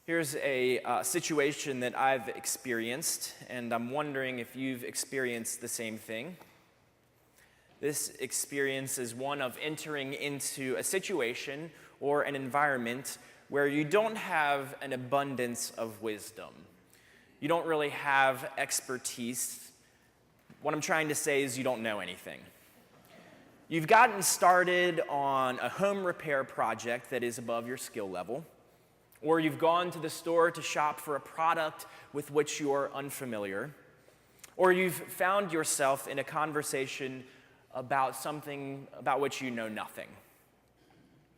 Here's a situation that I've experienced, and I'm wondering if you've experienced the same thing. This experience is one of entering into a situation or an environment where you don't have an abundance of wisdom. You don't really have expertise. What I'm trying to say is you don't know anything. You've gotten started on a home repair project that is above your skill level, or you've gone to the store to shop for a product with which you are unfamiliar, or you've found yourself in a conversation about something about which you know nothing.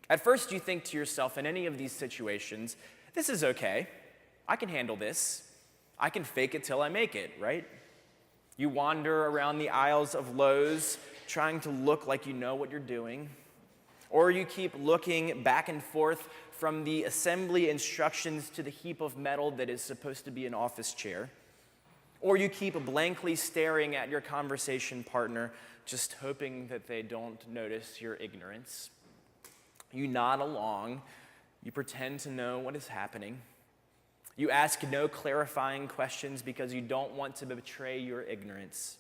At first, you think to yourself in any of these situations, this is okay. I can handle this. I can fake it till I make it, right? You wander around the aisles of Lowe's trying to look like you know what you're doing, or you keep looking back and forth from the assembly instructions to the heap of metal that is supposed to be an office chair, or you keep blankly staring at your conversation partner, just hoping that they don't notice your ignorance. You nod along, you pretend to know what is happening. You ask no clarifying questions because you don't want to betray your ignorance.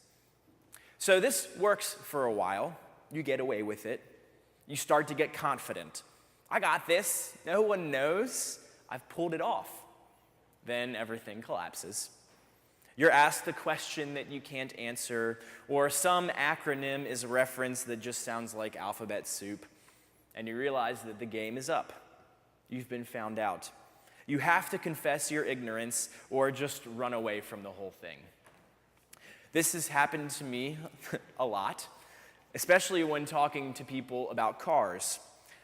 So this works for a while. You get away with it. You start to get confident. I got this. No one knows. I've pulled it off. Then everything collapses. You're asked a question that you can't answer, or some acronym is referenced that just sounds like alphabet soup, and you realize that the game is up. You've been found out. You have to confess your ignorance or just run away from the whole thing. This has happened to me a lot, especially when talking to people about cars.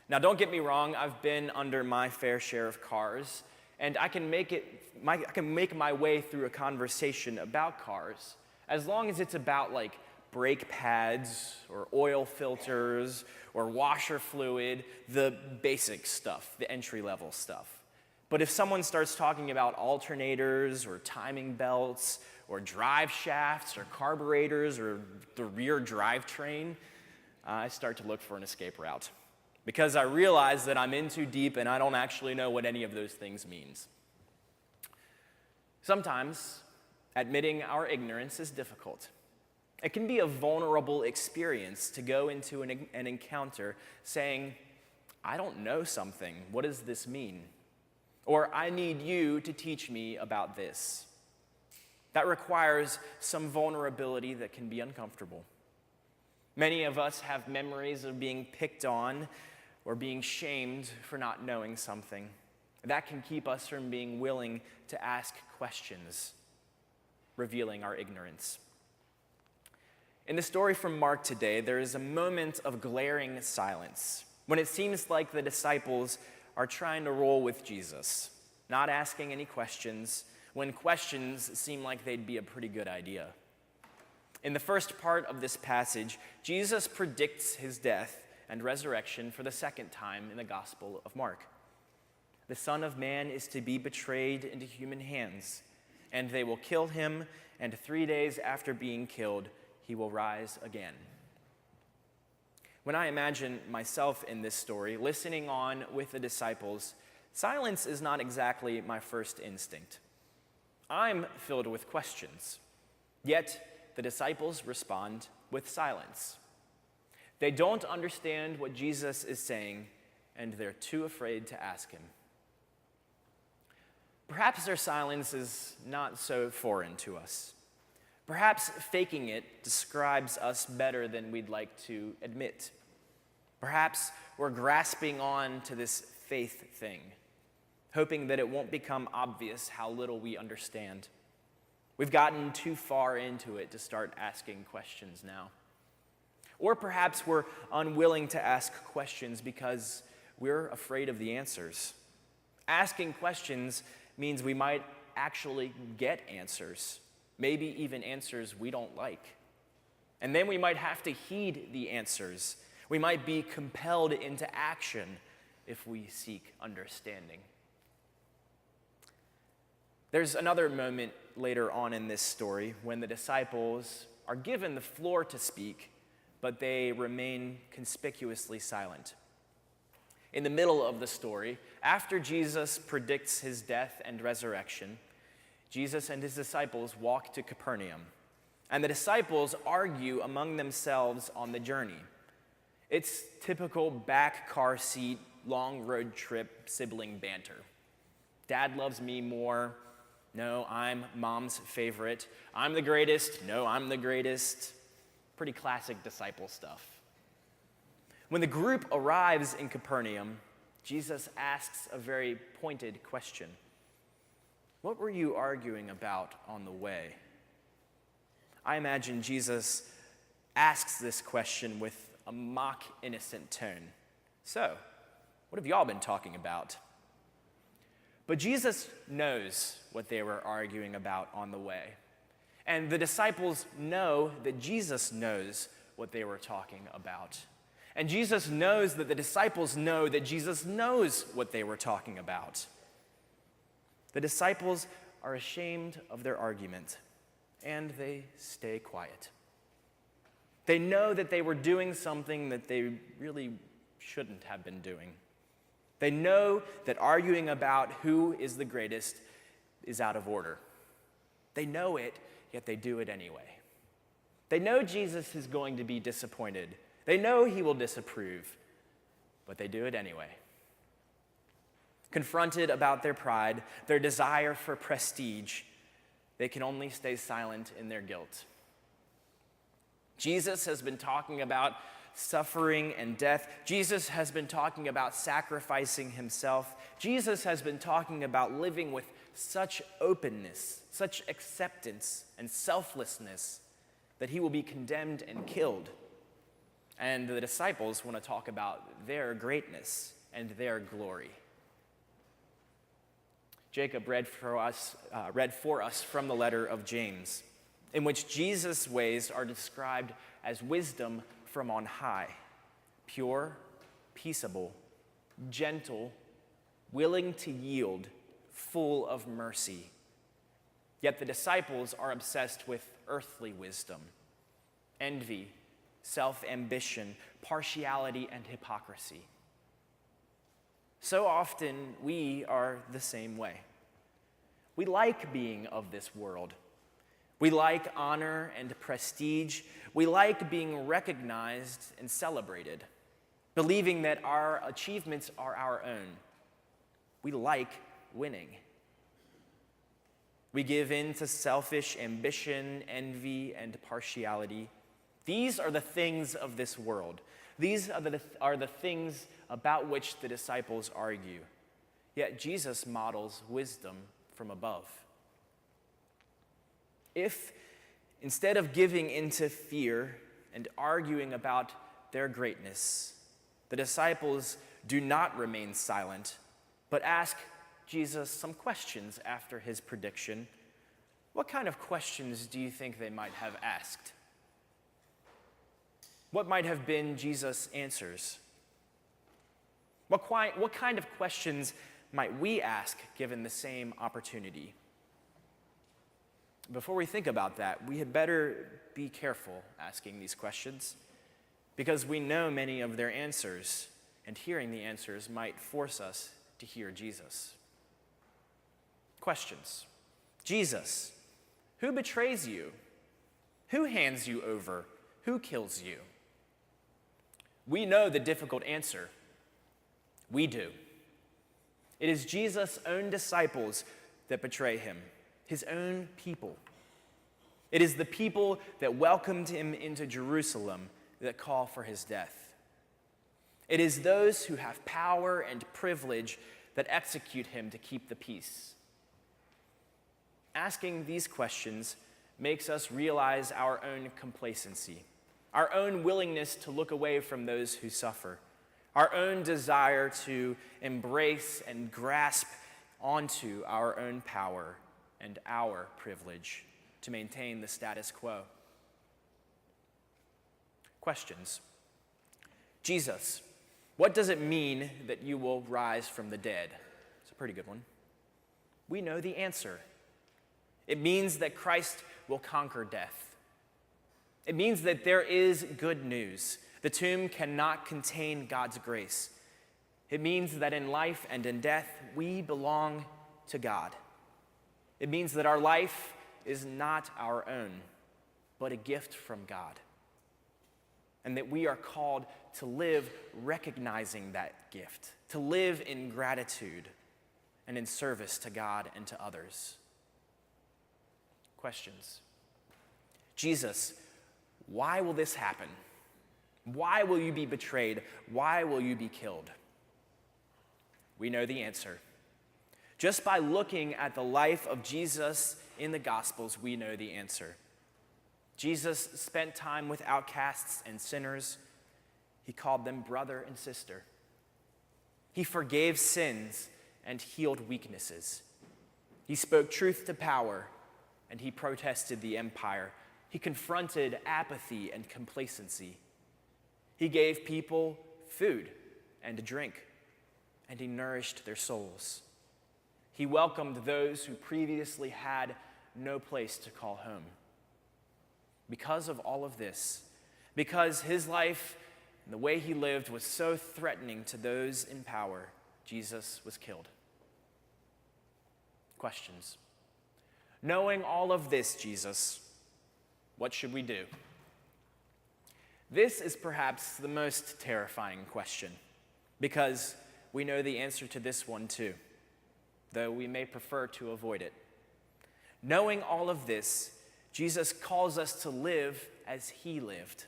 Now, don't get me wrong, I've been under my fair share of cars, and I can make my way through a conversation about cars as long as it's about like brake pads or oil filters or washer fluid, the basic stuff, the entry-level stuff. But if someone starts talking about alternators or timing belts or drive shafts or carburetors or the rear drivetrain, I start to look for an escape route because I realize that I'm in too deep and I don't actually know what any of those things means. Sometimes admitting our ignorance is difficult. It can be a vulnerable experience to go into an encounter saying, I don't know something. What does this mean? Or I need you to teach me about this. That requires some vulnerability that can be uncomfortable. Many of us have memories of being picked on or being shamed for not knowing something. That can keep us from being willing to ask questions, revealing our ignorance. In the story from Mark today, there is a moment of glaring silence when it seems like the disciples are trying to roll with Jesus, not asking any questions, when questions seem like they'd be a pretty good idea. In the first part of this passage, Jesus predicts his death and resurrection for the second time in the Gospel of Mark. The Son of Man is to be betrayed into human hands, and they will kill him, and 3 days after being killed, he will rise again. When I imagine myself in this story, listening on with the disciples, silence is not exactly my first instinct. I'm filled with questions, yet the disciples respond with silence. They don't understand what Jesus is saying, and they're too afraid to ask him. Perhaps their silence is not so foreign to us. Perhaps faking it describes us better than we'd like to admit. Perhaps we're grasping on to this faith thing, hoping that it won't become obvious how little we understand. We've gotten too far into it to start asking questions now. Or perhaps we're unwilling to ask questions because we're afraid of the answers. Asking questions means we might actually get answers, maybe even answers we don't like. And then we might have to heed the answers. We might be compelled into action if we seek understanding. There's another moment later on in this story when the disciples are given the floor to speak, but they remain conspicuously silent. In the middle of the story, after Jesus predicts his death and resurrection, Jesus and his disciples walk to Capernaum, and the disciples argue among themselves on the journey. It's typical back car seat, long road trip sibling banter. Dad loves me more. No, I'm mom's favorite. I'm the greatest. No, I'm the greatest. Pretty classic disciple stuff. When the group arrives in Capernaum, Jesus asks a very pointed question. What were you arguing about on the way? I imagine Jesus asks this question with a mock innocent tone. So, what have y'all been talking about? But Jesus knows what they were arguing about on the way. And the disciples know that Jesus knows what they were talking about. And Jesus knows that the disciples know that Jesus knows what they were talking about. The disciples are ashamed of their argument, and they stay quiet. They know that they were doing something that they really shouldn't have been doing. They know that arguing about who is the greatest is out of order. They know it, yet they do it anyway. They know Jesus is going to be disappointed. They know he will disapprove, but they do it anyway. Confronted about their pride, their desire for prestige, they can only stay silent in their guilt. Jesus has been talking about suffering and death. Jesus has been talking about sacrificing himself. Jesus has been talking about living with such openness, such acceptance and selflessness that he will be condemned and killed. And the disciples want to talk about their greatness and their glory. Jacob read for us from the letter of James, in which Jesus' ways are described as wisdom from on high, pure, peaceable, gentle, willing to yield, full of mercy. Yet the disciples are obsessed with earthly wisdom, envy, self-ambition, partiality, and hypocrisy. So often, we are the same way. We like being of this world. We like honor and prestige. We like being recognized and celebrated, believing that our achievements are our own. We like winning. We give in to selfish ambition, envy, and partiality. These are the things of this world. These are the things about which the disciples argue. Yet Jesus models wisdom from above. If, instead of giving into fear and arguing about their greatness, the disciples do not remain silent, but ask Jesus some questions after his prediction, what kind of questions do you think they might have asked? What might have been Jesus' answers? What kind of questions might we ask given the same opportunity? Before we think about that, we had better be careful asking these questions, because we know many of their answers, and hearing the answers might force us to hear Jesus. Questions. Jesus, who betrays you? Who hands you over? Who kills you? We know the difficult answer. We do. It is Jesus' own disciples that betray him, his own people. It is the people that welcomed him into Jerusalem that call for his death. It is those who have power and privilege that execute him to keep the peace. Asking these questions makes us realize our own complacency, our own willingness to look away from those who suffer, our own desire to embrace and grasp onto our own power and our privilege to maintain the status quo. Questions. Jesus, what does it mean that you will rise from the dead? It's a pretty good one. We know the answer. It means that Christ will conquer death. It means that there is good news. The tomb cannot contain God's grace. It means that in life and in death, we belong to God. It means that our life is not our own, but a gift from God. And that we are called to live recognizing that gift, to live in gratitude and in service to God and to others. Questions. Jesus, why will this happen? Why will you be betrayed? Why will you be killed? We know the answer. Just by looking at the life of Jesus in the Gospels, we know the answer. Jesus spent time with outcasts and sinners. He called them brother and sister. He forgave sins and healed weaknesses. He spoke truth to power, and he protested the empire. He confronted apathy and complacency. He gave people food and drink, and he nourished their souls. He welcomed those who previously had no place to call home. Because of all of this, because his life and the way he lived was so threatening to those in power, Jesus was killed. Questions. Knowing all of this, Jesus, what should we do? This is perhaps the most terrifying question, because we know the answer to this one too, though we may prefer to avoid it. Knowing all of this, Jesus calls us to live as he lived.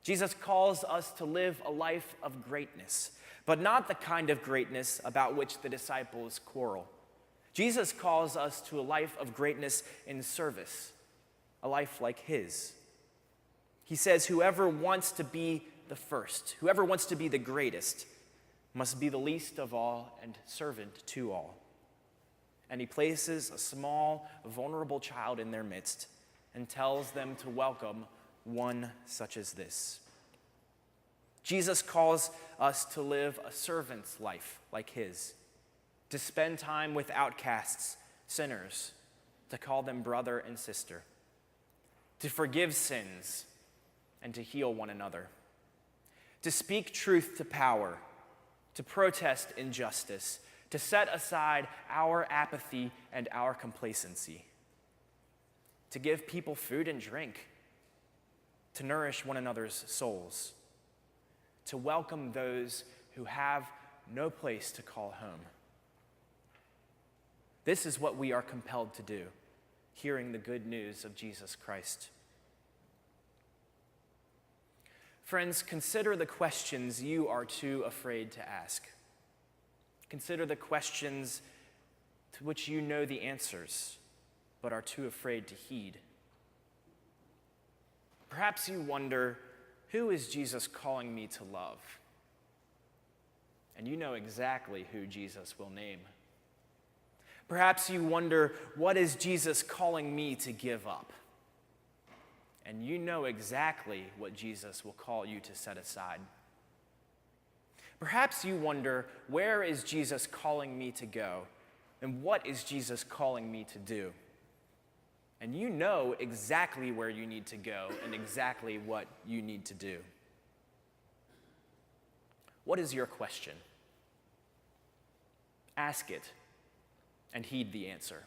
Jesus calls us to live a life of greatness, but not the kind of greatness about which the disciples quarrel. Jesus calls us to a life of greatness in service, a life like his. He says, whoever wants to be the first, whoever wants to be the greatest, must be the least of all and servant to all. And he places a small, vulnerable child in their midst and tells them to welcome one such as this. Jesus calls us to live a servant's life like his, to spend time with outcasts, sinners, to call them brother and sister, to forgive sins and to heal one another, to speak truth to power, to protest injustice, to set aside our apathy and our complacency, to give people food and drink, to nourish one another's souls, to welcome those who have no place to call home. This is what we are compelled to do, hearing the good news of Jesus Christ. Friends, consider the questions you are too afraid to ask. Consider the questions to which you know the answers, but are too afraid to heed. Perhaps you wonder, who is Jesus calling me to love? And you know exactly who Jesus will name. Perhaps you wonder, what is Jesus calling me to give up? And you know exactly what Jesus will call you to set aside. Perhaps you wonder, where is Jesus calling me to go? And what is Jesus calling me to do? And you know exactly where you need to go and exactly what you need to do. What is your question? Ask it and heed the answer.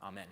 Amen.